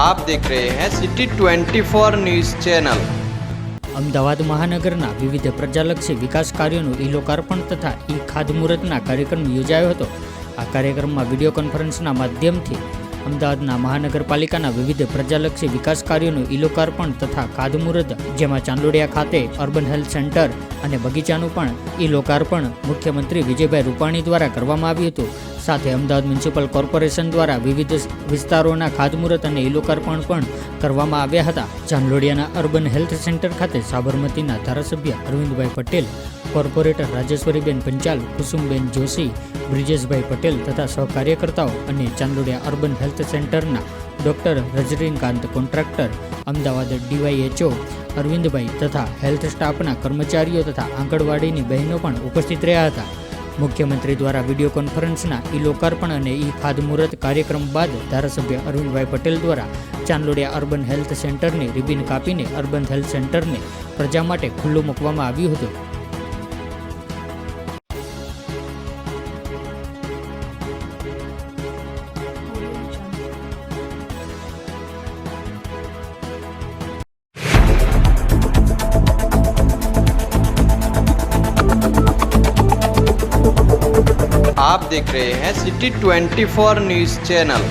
आप देख रहे हैं सिटी 24 न्यूज़ चैनल। અમદાવાદ મહાનગરના વિવિધ પ્રજાલક્ષી વિકાસ કાર્યોનું ઈ લોકાર્પણ તથા ઈ ખાતમુહૂર્તના કાર્યક્રમ યોજાયો હતો। આ કાર્યક્રમમાં વિડીયો કોન્ફરન્સના માધ્યમથી અમદાવાદના મહાનગરપાલિકાના વિવિધ પ્રજાલક્ષી વિકાસ કાર્યોનું ઈ લોકાર્પણ તથા ખાતમુહૂર્ત, જેમાં ચાંદોડિયા ખાતે અર્બન હેલ્થ સેન્ટર અને બગીચાનું પણ ઈ લોકાર્પણ મુખ્યમંત્રી વિજયભાઈ રૂપાણી દ્વારા કરવામાં આવ્યું હતું। સાથે અમદાવાદ મ્યુનિસિપલ કોર્પોરેશન દ્વારા વિવિધ વિસ્તારોના ખાતમુહૂર્ત અને ઈ લોકાર્પણ પણ કરવામાં આવ્યા હતા। ચાંદોડિયાના અર્બન હેલ્થ સેન્ટર ખાતે સાબરમતીના ધારાસભ્ય અરવિંદભાઈ પટેલ, કોર્પોરેટર રાજેશ્વરીબેન પંચાલ, કુસુમબેન જોશી, બ્રિજેશભાઈ પટેલ તથા સહકાર્યકર્તાઓ અને ચાંદોડિયા અર્બન હેલ્થ સેન્ટરના doctor Rajnikant contractor, Ahmedabad DYHO Arvindbhai તથા હેલ્થ સ્ટાફના કર્મચારીઓ તથા આંગણવાડીની બહેનો પણ ઉપસ્થિત રહ્યા હતા। મુખ્યમંત્રી દ્વારા વિડીયો કોન્ફરન્સના ઈ લોકાર્પણ અને ઈ ખાતમુહૂર્ત કાર્યક્રમ બાદ ધારાસભ્ય અરવિંદભાઈ પટેલ દ્વારા ચાંદોડિયા અર્બન હેલ્થ સેન્ટરની રિબિન કાપીને અર્બન હેલ્થ સેન્ટરને પ્રજા માટે ખુલ્લું મૂકવામાં આવ્યું હતું। आप देख रहे हैं सिटी 24 न्यूज़ चैनल।